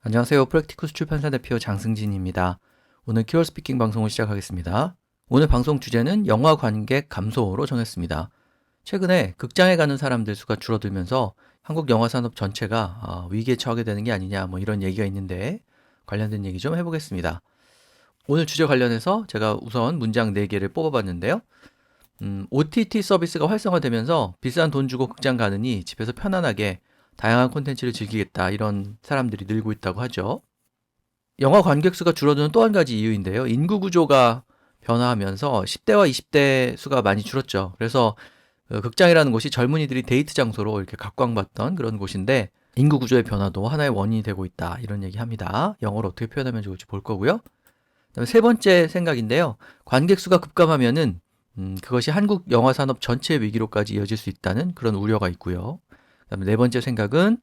안녕하세요. 프랙티쿠스 출판사 대표 장승진입니다. 오늘 키월 스피킹 방송을 시작하겠습니다. 오늘 방송 주제는 영화 관객 감소로 정했습니다. 최근에 극장에 가는 사람들 수가 줄어들면서 한국 영화 산업 전체가 위기에 처하게 되는 게 아니냐 이런 얘기가 있는데 관련된 얘기 좀 해보겠습니다. 오늘 주제 관련해서 제가 우선 문장 4개를 뽑아봤는데요. OTT 서비스가 활성화되면서 비싼 돈 주고 극장 가느니 집에서 편안하게 다양한 콘텐츠를 즐기겠다 이런 사람들이 늘고 있다고 하죠. 영화 관객 수가 줄어드는 또 한 가지 이유인데요. 인구 구조가 변화하면서 10대와 20대 수가 많이 줄었죠. 그래서 극장이라는 곳이 젊은이들이 데이트 장소로 이렇게 각광받던 그런 곳인데 인구 구조의 변화도 하나의 원인이 되고 있다 이런 얘기합니다. 영어로 어떻게 표현하면 좋을지 볼 거고요. 그다음에 세 번째 생각인데요. 관객 수가 급감하면은 그것이 한국 영화 산업 전체 위기로까지 이어질 수 있다는 그런 우려가 있고요. 그다음에 네 번째 생각은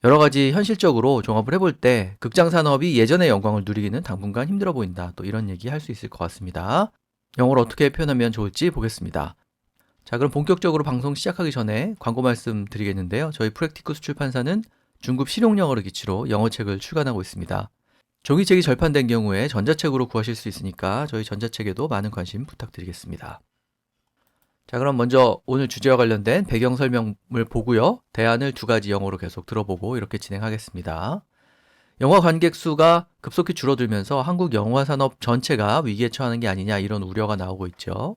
여러 가지 현실적으로 종합을 해볼 때 극장 산업이 예전의 영광을 누리기는 당분간 힘들어 보인다. 또 이런 얘기 할 수 있을 것 같습니다. 영어로 어떻게 표현하면 좋을지 보겠습니다. 자, 그럼 본격적으로 방송 시작하기 전에 광고 말씀 드리겠는데요. 저희 프랙티쿠스 출판사는 중급 실용영어를 기치로 영어책을 출간하고 있습니다. 종이책이 절판된 경우에 전자책으로 구하실 수 있으니까 저희 전자책에도 많은 관심 부탁드리겠습니다. 자, 그럼 먼저 오늘 주제와 관련된 배경 설명을 보고요. 대안을 2가지 영어로 계속 들어보고 이렇게 진행하겠습니다. 영화 관객 수가 급속히 줄어들면서 한국 영화 산업 전체가 위기에 처하는 게 아니냐 이런 우려가 나오고 있죠.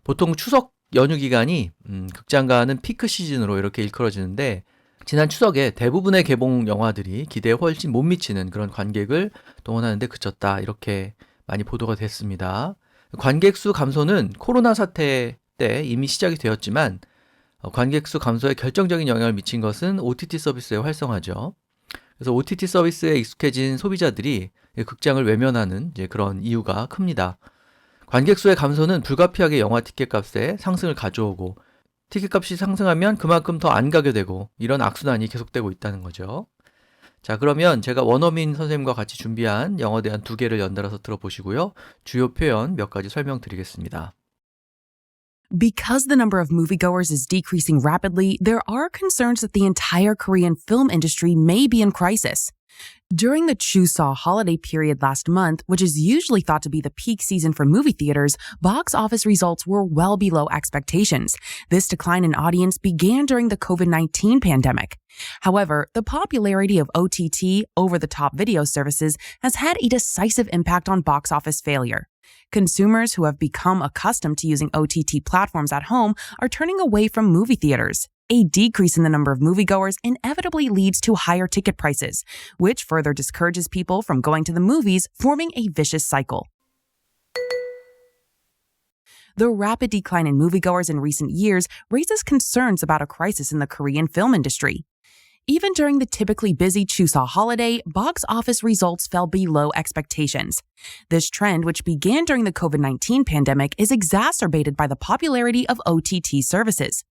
보통 추석 연휴 기간이 극장가는 피크 시즌으로 이렇게 일컬어지는데 지난 추석에 대부분의 개봉 영화들이 기대에 훨씬 못 미치는 그런 관객을 동원하는데 그쳤다 이렇게 많이 보도가 됐습니다. 관객 수 감소는 코로나 사태 때 이미 시작이 되었지만 관객 수 감소에 결정적인 영향을 미친 것은 OTT 서비스의 활성화죠. 그래서 OTT 서비스에 익숙해진 소비자들이 극장을 외면하는 이제 그런 이유가 큽니다. 관객 수의 감소는 불가피하게 영화 티켓 값에 상승을 가져오고 티켓 값이 상승하면 그만큼 더 안 가게 되고 이런 악순환이 계속되고 있다는 거죠. 자, 그러면 제가 원어민 선생님과 같이 준비한 영어 대안 2개를 연달아서 들어보시고요. 주요 표현 몇 가지 설명드리겠습니다. Because the number of moviegoers is decreasing rapidly, there are concerns that the entire Korean film industry may be in crisis. During the Chuseok holiday period last month, which is usually thought to be the peak season for movie theaters, box office results were well below expectations. This decline in audience began during the COVID-19 pandemic. However, the popularity of OTT, over-the-top video services, has had a decisive impact on box office failure. Consumers who have become accustomed to using OTT platforms at home are turning away from movie theaters. A decrease in the number of moviegoers inevitably leads to higher ticket prices, which further discourages people from going to the movies, forming a vicious cycle. The rapid decline in moviegoers in recent years raises concerns about a crisis in the Korean film industry. Even during the typically busy Chuseok holiday, box office results fell below expectations. This trend, which began during the COVID-19 pandemic, is exacerbated by the popularity of OTT services.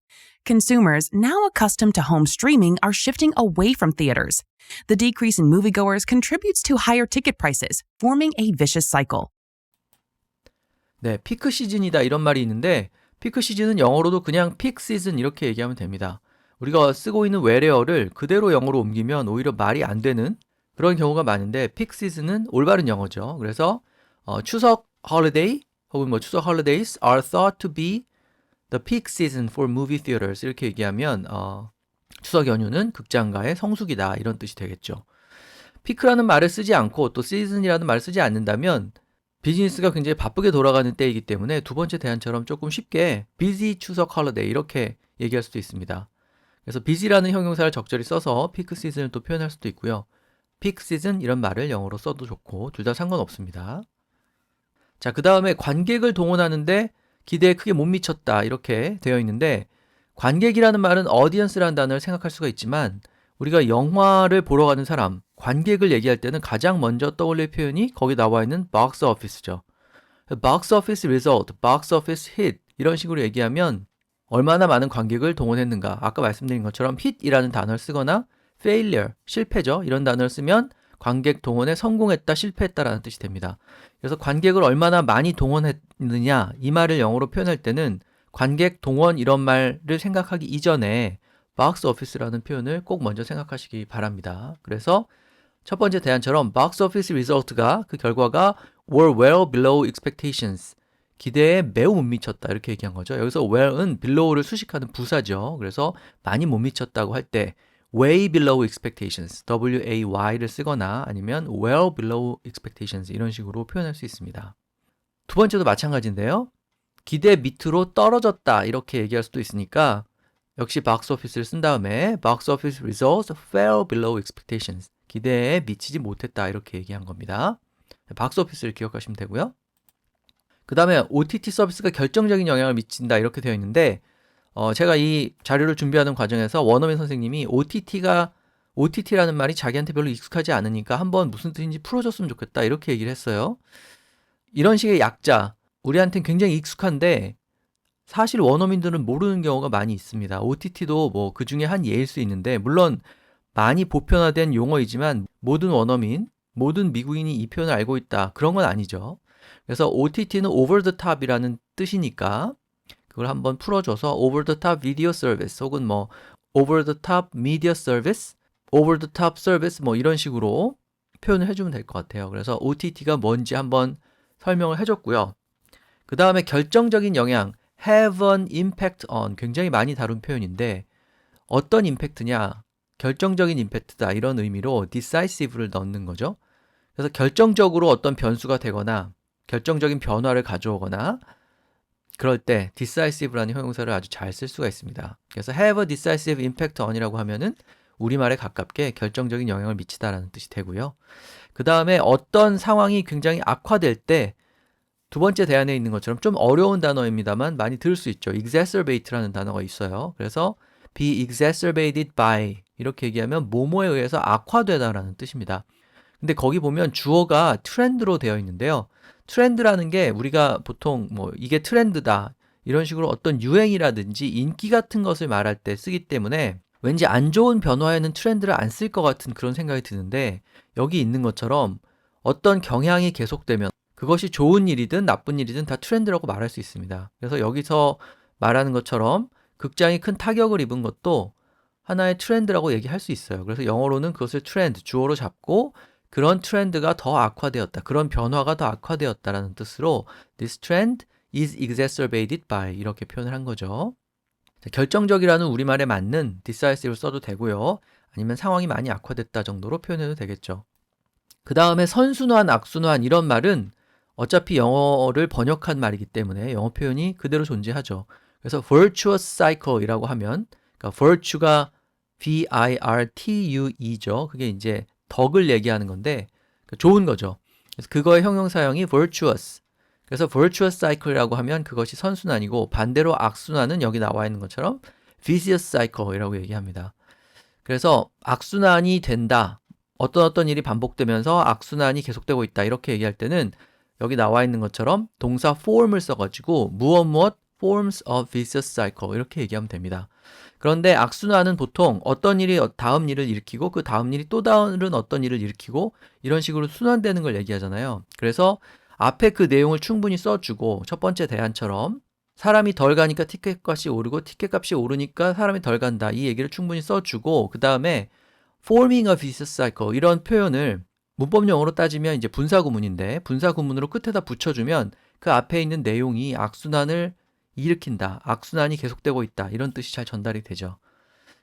Consumers, now accustomed to home streaming, are shifting away from theaters. The decrease in moviegoers contributes to higher ticket prices, forming a vicious cycle. 네, 피크 시즌이다 이런 말이 있는데 피크 시즌은 영어로도 그냥 픽 시즌 이렇게 얘기하면 됩니다. 우리가 쓰고 있는 외래어를 그대로 영어로 옮기면 오히려 말이 안 되는 그런 경우가 많은데 픽 시즌은 올바른 영어죠. 그래서 추석 holiday 혹은 추석 holidays are thought to be the peak season for movie theaters 이렇게 얘기하면 추석 연휴는 극장가의 성수기다 이런 뜻이 되겠죠. 피크라는 말을 쓰지 않고 또 시즌이라는 말을 쓰지 않는다면 비즈니스가 굉장히 바쁘게 돌아가는 때이기 때문에 두 번째 대안처럼 조금 쉽게 busy 추석 holiday 이렇게 얘기할 수도 있습니다. 그래서 busy라는 형용사를 적절히 써서 피크 시즌을 또 표현할 수도 있고요. 피크 시즌 이런 말을 영어로 써도 좋고 둘 다 상관없습니다. 자, 그 다음에 관객을 동원하는데 기대에 크게 못 미쳤다 이렇게 되어 있는데 관객이라는 말은 audience라는 단어를 생각할 수가 있지만 우리가 영화를 보러 가는 사람, 관객을 얘기할 때는 가장 먼저 떠올릴 표현이 거기 나와 있는 box office죠. box office result, box office hit 이런 식으로 얘기하면 얼마나 많은 관객을 동원했는가. 아까 말씀드린 것처럼 hit이라는 단어를 쓰거나 failure, 실패죠. 이런 단어를 쓰면 관객 동원에 성공했다, 실패했다라는 뜻이 됩니다. 그래서 관객을 얼마나 많이 동원했느냐 이 말을 영어로 표현할 때는 관객 동원 이런 말을 생각하기 이전에 box office라는 표현을 꼭 먼저 생각하시기 바랍니다. 그래서 첫 번째 대안처럼 box office result가 그 결과가 were well below expectations. 기대에 매우 못 미쳤다 이렇게 얘기한 거죠. 여기서 well은 below를 수식하는 부사죠. 그래서 많이 못 미쳤다고 할 때 way below expectations, W-A-Y를 쓰거나 아니면 well below expectations 이런 식으로 표현할 수 있습니다. 두 번째도 마찬가지인데요. 기대 밑으로 떨어졌다 이렇게 얘기할 수도 있으니까 역시 box office를 쓴 다음에 box office results fell below expectations. 기대에 미치지 못했다 이렇게 얘기한 겁니다. box office를 기억하시면 되고요. 그 다음에 OTT 서비스가 결정적인 영향을 미친다 이렇게 되어 있는데 제가 이 자료를 준비하는 과정에서 원어민 선생님이 OTT라는 말이 자기한테 별로 익숙하지 않으니까 한번 무슨 뜻인지 풀어줬으면 좋겠다 이렇게 얘기를 했어요. 이런 식의 약자 우리한테는 굉장히 익숙한데 사실 원어민들은 모르는 경우가 많이 있습니다. OTT도 뭐 그 중에 한 예일 수 있는데 물론 많이 보편화된 용어이지만 모든 원어민, 모든 미국인이 이 표현을 알고 있다 그런 건 아니죠. 그래서 OTT는 over the top이라는 뜻이니까 그걸 한번 풀어줘서 over the top video service 혹은 뭐 over the top media service, over the top service 뭐 이런 식으로 표현을 해주면 될 것 같아요. 그래서 OTT가 뭔지 한번 설명을 해줬고요. 그 다음에 결정적인 영향, have an impact on 굉장히 많이 다룬 표현인데 어떤 임팩트냐, 결정적인 임팩트다 이런 의미로 decisive를 넣는 거죠. 그래서 결정적으로 어떤 변수가 되거나 결정적인 변화를 가져오거나 그럴 때 decisive라는 형용사를 아주 잘 쓸 수가 있습니다. 그래서 have a decisive impact on이라고 하면은 우리말에 가깝게 결정적인 영향을 미치다라는 뜻이 되고요. 그 다음에 어떤 상황이 굉장히 악화될 때 두 번째 대안에 있는 것처럼 좀 어려운 단어입니다만 많이 들을 수 있죠. exacerbate라는 단어가 있어요. 그래서 be exacerbated by 이렇게 얘기하면 뭐뭐에 의해서 악화되다라는 뜻입니다. 근데 거기 보면 주어가 트렌드로 되어 있는데요. 트렌드라는 게 우리가 보통 뭐 이게 트렌드다 이런 식으로 어떤 유행이라든지 인기 같은 것을 말할 때 쓰기 때문에 왠지 안 좋은 변화에는 트렌드를 안 쓸 것 같은 그런 생각이 드는데 여기 있는 것처럼 어떤 경향이 계속되면 그것이 좋은 일이든 나쁜 일이든 다 트렌드라고 말할 수 있습니다. 그래서 여기서 말하는 것처럼 극장이 큰 타격을 입은 것도 하나의 트렌드라고 얘기할 수 있어요. 그래서 영어로는 그것을 트렌드, 주어로 잡고 그런 트렌드가 더 악화되었다. 그런 변화가 더 악화되었다라는 뜻으로 This trend is exacerbated by 이렇게 표현을 한 거죠. 자, 결정적이라는 우리말에 맞는 decisive를 써도 되고요. 아니면 상황이 많이 악화됐다 정도로 표현해도 되겠죠. 그 다음에 선순환, 악순환 이런 말은 어차피 영어를 번역한 말이기 때문에 영어 표현이 그대로 존재하죠. 그래서 virtuous cycle이라고 하면 그러니까 virtue가 V-I-R-T-U-E죠. 그게 이제 덕을 얘기하는 건데 좋은 거죠. 그래서 그거의 형용사형이 virtuous. 그래서 virtuous cycle이라고 하면 그것이 선순환이고 반대로 악순환은 여기 나와 있는 것처럼 vicious cycle이라고 얘기합니다. 그래서 악순환이 된다. 어떤 일이 반복되면서 악순환이 계속되고 있다. 이렇게 얘기할 때는 여기 나와 있는 것처럼 동사 form을 써가지고 무엇 forms of vicious cycle 이렇게 얘기하면 됩니다. 그런데 악순환은 보통 어떤 일이 다음 일을 일으키고 그 다음 일이 또 다른 어떤 일을 일으키고 이런 식으로 순환되는 걸 얘기하잖아요. 그래서 앞에 그 내용을 충분히 써주고 첫 번째 대안처럼 사람이 덜 가니까 티켓값이 오르고 티켓값이 오르니까 사람이 덜 간다. 이 얘기를 충분히 써주고 그 다음에 forming a vicious cycle 이런 표현을 문법 용어로 따지면 이제 분사구문인데 분사구문으로 끝에다 붙여주면 그 앞에 있는 내용이 악순환을 일으킨다. 악순환이 계속되고 있다. 이런 뜻이 잘 전달이 되죠.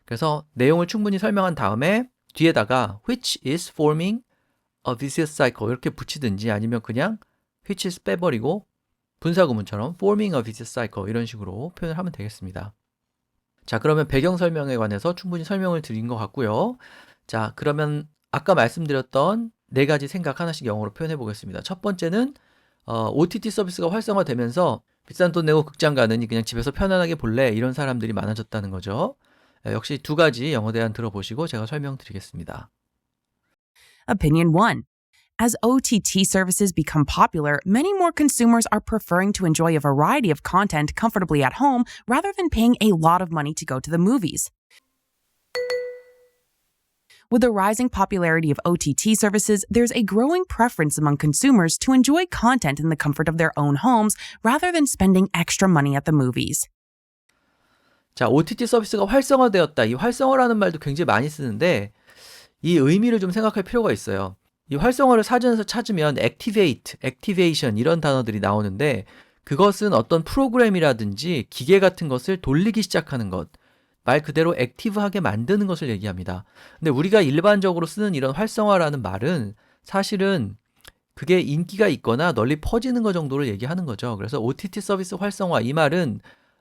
그래서 내용을 충분히 설명한 다음에 뒤에다가 which is forming a vicious cycle 이렇게 붙이든지 아니면 그냥 which is 빼버리고 분사구문처럼 forming a vicious cycle 이런 식으로 표현을 하면 되겠습니다. 자, 그러면 배경 설명에 관해서 충분히 설명을 드린 것 같고요. 자, 그러면 아까 말씀드렸던 네 가지 생각 하나씩 영어로 표현해 보겠습니다. 첫 번째는 OTT 서비스가 활성화되면서 비싼 돈 내고 극장 가느니 그냥 집에서 편안하게 볼래 이런 사람들이 많아졌다는 거죠. 역시 두 가지 영어 대안 들어보시고 제가 설명드리겠습니다. Opinion 1. As OTT services become popular, many more consumers are preferring to enjoy a variety of content comfortably at home rather than paying a lot of money to go to the movies. With the rising popularity of OTT services, there's a growing preference among consumers to enjoy content in the comfort of their own homes rather than spending extra money at the movies. 자, OTT 서비스가 활성화되었다. 이 활성화라는 말도 굉장히 많이 쓰는데 이 의미를 좀 생각할 필요가 있어요. 이 활성화를 사전에서 찾으면 activate, activation 이런 단어들이 나오는데 그것은 어떤 프로그램이라든지 기계 같은 것을 돌리기 시작하는 것, 말 그대로 액티브하게 만드는 것을 얘기합니다. 근데 우리가 일반적으로 쓰는 이런 활성화라는 말은 사실은 그게 인기가 있거나 널리 퍼지는 것 정도를 얘기하는 거죠. 그래서 OTT 서비스 활성화 이 말은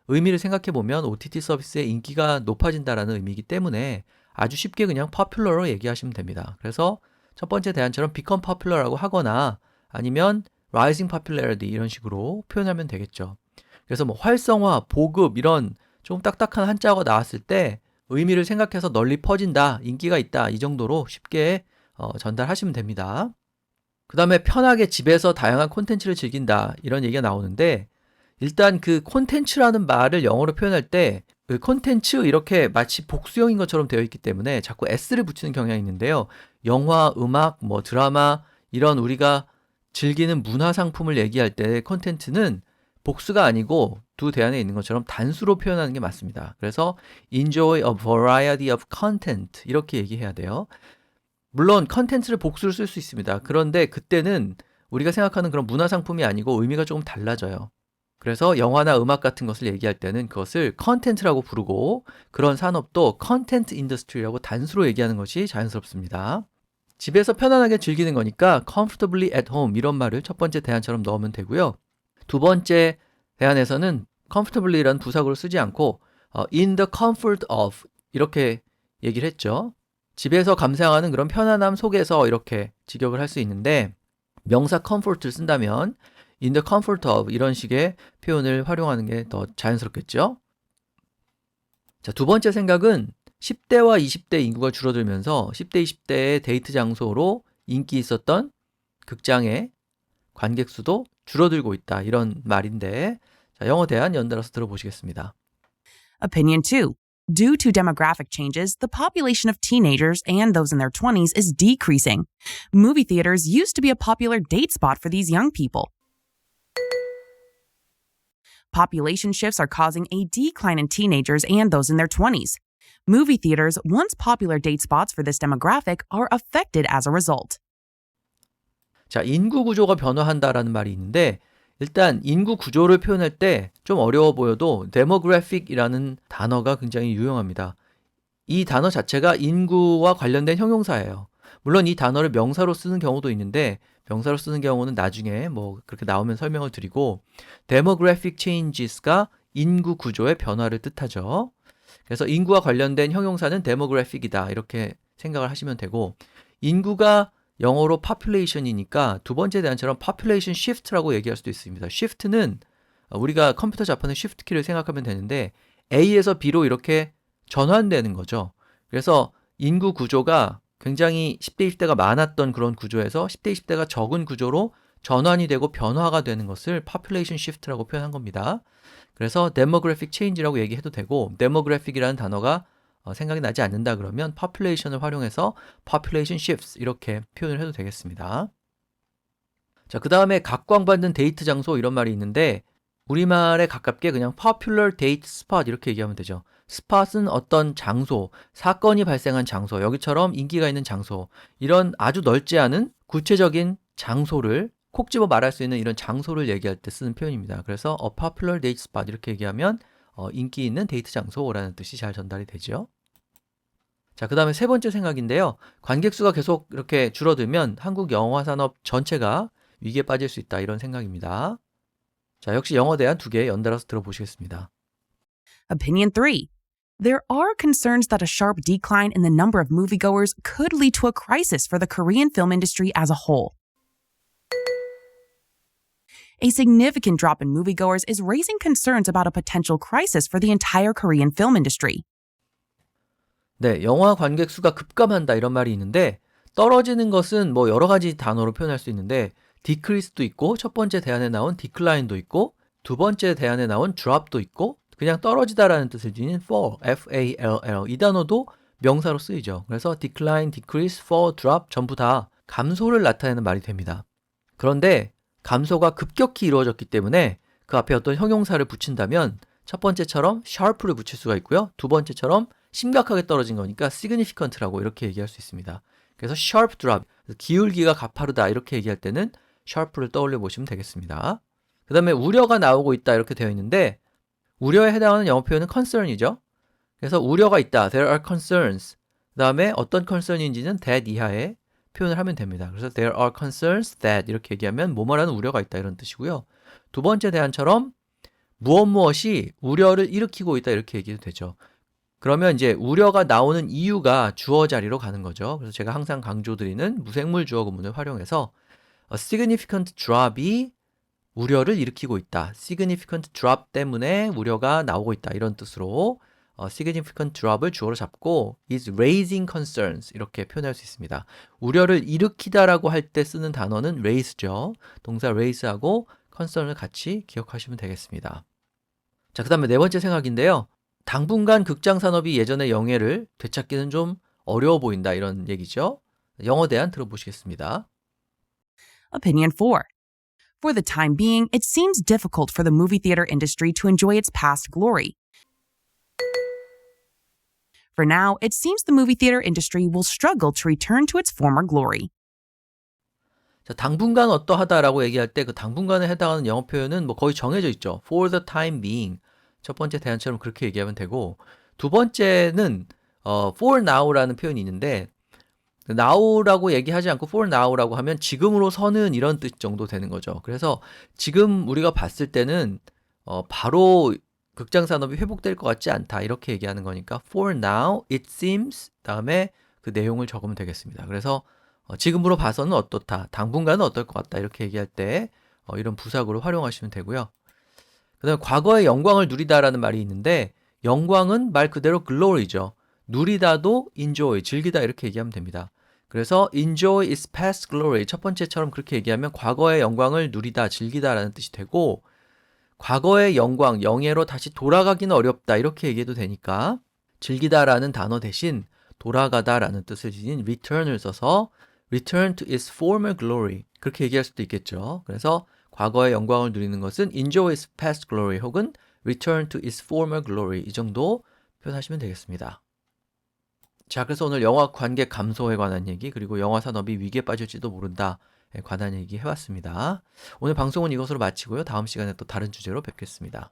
의미를 생각해 보면 OTT 서비스의 인기가 높아진다라는 의미이기 때문에 아주 쉽게 그냥 popular로 얘기하시면 됩니다. 그래서 첫 번째 대안처럼 become popular라고 하거나 아니면 rising popularity 이런 식으로 표현하면 되겠죠. 그래서 뭐 활성화, 보급 이런 좀 딱딱한 한자어가 나왔을 때 의미를 생각해서 널리 퍼진다, 인기가 있다 이 정도로 쉽게 전달하시면 됩니다. 그 다음에 편하게 집에서 다양한 콘텐츠를 즐긴다 이런 얘기가 나오는데 일단 그 콘텐츠라는 말을 영어로 표현할 때 그 콘텐츠 이렇게 마치 복수형인 것처럼 되어 있기 때문에 자꾸 s를 붙이는 경향이 있는데요. 영화, 음악, 뭐 드라마 이런 우리가 즐기는 문화 상품을 얘기할 때 콘텐츠는 복수가 아니고 두 대안에 있는 것처럼 단수로 표현하는 게 맞습니다. 그래서 enjoy a variety of content 이렇게 얘기해야 돼요. 물론 컨텐츠를 복수로 쓸 수 있습니다. 그런데 그때는 우리가 생각하는 그런 문화 상품이 아니고 의미가 조금 달라져요. 그래서 영화나 음악 같은 것을 얘기할 때는 그것을 컨텐츠라고 부르고 그런 산업도 컨텐츠 인더스트리라고 단수로 얘기하는 것이 자연스럽습니다. 집에서 편안하게 즐기는 거니까 comfortably at home 이런 말을 첫 번째 대안처럼 넣으면 되고요. 두 번째 대안에서는 comfortably라는 부사구를 쓰지 않고 in the comfort of 이렇게 얘기를 했죠. 집에서 감상하는 그런 편안함 속에서 이렇게 직역을 할 수 있는데 명사 comfort를 쓴다면 in the comfort of 이런 식의 표현을 활용하는 게 더 자연스럽겠죠. 자, 두 번째 생각은 10대와 20대 인구가 줄어들면서 10대, 20대의 데이트 장소로 인기 있었던 극장의 관객 수도 줄어들고 있다. 이런 말인데 자, 영어 대안 연달아서 들어보시겠습니다. Opinion 2. Due to demographic changes, the population of teenagers and those in their 20s is decreasing. Movie theaters used to be a popular date spot for these young people. Population shifts are causing a decline in teenagers and those in their 20s. Movie theaters, once popular date spots for this demographic, are affected as a result. 자, 인구 구조가 변화한다라는 말이 있는데 일단 인구 구조를 표현할 때 좀 어려워 보여도 demographic이라는 단어가 굉장히 유용합니다. 이 단어 자체가 인구와 관련된 형용사예요. 물론 이 단어를 명사로 쓰는 경우도 있는데 명사로 쓰는 경우는 나중에 뭐 그렇게 나오면 설명을 드리고 demographic changes가 인구 구조의 변화를 뜻하죠. 그래서 인구와 관련된 형용사는 demographic이다 이렇게 생각을 하시면 되고 인구가 영어로 population이니까 두 번째 대안처럼 population shift라고 얘기할 수도 있습니다. shift는 우리가 컴퓨터 자판의 shift 키를 생각하면 되는데 A에서 B로 이렇게 전환되는 거죠. 그래서 인구 구조가 굉장히 10대, 20대가 많았던 그런 구조에서 10대, 20대가 적은 구조로 전환이 되고 변화가 되는 것을 population shift라고 표현한 겁니다. 그래서 demographic change라고 얘기해도 되고 demographic이라는 단어가 생각이 나지 않는다 그러면 population을 활용해서 population shifts 이렇게 표현을 해도 되겠습니다. 자, 그 다음에 각광받는 데이트 장소 이런 말이 있는데 우리말에 가깝게 그냥 popular date spot 이렇게 얘기하면 되죠. 스팟은 어떤 장소, 사건이 발생한 장소, 여기처럼 인기가 있는 장소 이런 아주 넓지 않은 구체적인 장소를 콕 집어 말할 수 있는 이런 장소를 얘기할 때 쓰는 표현입니다. 그래서 a popular date spot 이렇게 얘기하면 인기 있는 데이트 장소라는 뜻이 잘 전달이 되죠. 자, 그 다음에 세 번째 생각인데요. 관객 수가 계속 이렇게 줄어들면 한국 영화 산업 전체가 위기에 빠질 수 있다 이런 생각입니다. 자, 역시 영어 대안 두 개 연달아서 들어보시겠습니다. Opinion 3. There are concerns that a sharp decline in the number of moviegoers could lead to a crisis for the Korean film industry as a whole. A significant drop in moviegoers is raising concerns about a potential crisis for the entire Korean film industry. 네, 영화 관객 수가 급감한다 이런 말이 있는데 떨어지는 것은 뭐 여러 가지 단어로 표현할 수 있는데 decrease도 있고 첫 번째 대안에 나온 decline도 있고 두 번째 대안에 나온 drop도 있고 그냥 떨어지다라는 뜻을 지닌 fall, F-A-L-L 이 단어도 명사로 쓰이죠. 그래서 decline, decrease, fall, drop 전부 다 감소를 나타내는 말이 됩니다. 그런데 감소가 급격히 이루어졌기 때문에 그 앞에 어떤 형용사를 붙인다면 첫 번째처럼 sharp를 붙일 수가 있고요. 두 번째처럼 심각하게 떨어진 거니까 significant라고 이렇게 얘기할 수 있습니다. 그래서 sharp drop, 기울기가 가파르다 이렇게 얘기할 때는 sharp를 떠올려 보시면 되겠습니다. 그 다음에 우려가 나오고 있다 이렇게 되어 있는데 우려에 해당하는 영어 표현은 concern이죠. 그래서 우려가 있다, there are concerns. 그 다음에 어떤 concern인지는 that 이하에 표현을 하면 됩니다. 그래서 there are concerns that 이렇게 얘기하면 뭐뭐라는 우려가 있다 이런 뜻이고요. 두 번째 대안처럼 무엇이 우려를 일으키고 있다 이렇게 얘기해도 되죠. 그러면 이제 우려가 나오는 이유가 주어 자리로 가는 거죠. 그래서 제가 항상 강조드리는 무생물 주어 구문을 활용해서 a significant drop이 우려를 일으키고 있다. significant drop 때문에 우려가 나오고 있다. 이런 뜻으로 significant drop을 주어로 잡고 is raising concerns 이렇게 표현할 수 있습니다. 우려를 일으키다라고 할 때 쓰는 단어는 raise죠. 동사 raise하고 concern을 같이 기억하시면 되겠습니다. 자, 그 다음에 네 번째 생각인데요. 당분간 극장 산업이 예전의 영예를 되찾기는 좀 어려워 보인다 이런 얘기죠. 영어 대안 들어보시겠습니다. Opinion 4. For the time being, it seems difficult for the movie theater industry to enjoy its past glory. For now, it seems the movie theater industry will struggle to return to its former glory. 자, 당분간 어떠하다라고 얘기할 때 그 당분간에 해당하는 영어 표현은 뭐 거의 정해져 있죠. For the time being. 첫 번째 대안처럼 그렇게 얘기하면 되고 두 번째는 for now라는 표현이 있는데 now라고 얘기하지 않고 for now라고 하면 지금으로서는 이런 뜻 정도 되는 거죠. 그래서 지금 우리가 봤을 때는 바로 극장 산업이 회복될 것 같지 않다 이렇게 얘기하는 거니까 for now it seems 다음에 그 내용을 적으면 되겠습니다. 그래서 지금으로 봐서는 어떻다, 당분간은 어떨 것 같다 이렇게 얘기할 때 이런 부사구를 활용하시면 되고요. 그 다음에 과거의 영광을 누리다라는 말이 있는데 영광은 말 그대로 glory죠. 누리다도 enjoy, 즐기다 이렇게 얘기하면 됩니다. 그래서 enjoy is past glory 첫 번째처럼 그렇게 얘기하면 과거의 영광을 누리다, 즐기다라는 뜻이 되고 과거의 영광, 영예로 다시 돌아가기는 어렵다 이렇게 얘기해도 되니까 즐기다라는 단어 대신 돌아가다라는 뜻을 지닌 return을 써서 return to its former glory 그렇게 얘기할 수도 있겠죠. 그래서 과거의 영광을 누리는 것은 enjoy its past glory 혹은 return to its former glory 이 정도 표현하시면 되겠습니다. 자, 그래서 오늘 영화 관객 감소에 관한 얘기 그리고 영화 산업이 위기에 빠질지도 모른다에 관한 얘기 해봤습니다. 오늘 방송은 이것으로 마치고요. 다음 시간에 또 다른 주제로 뵙겠습니다.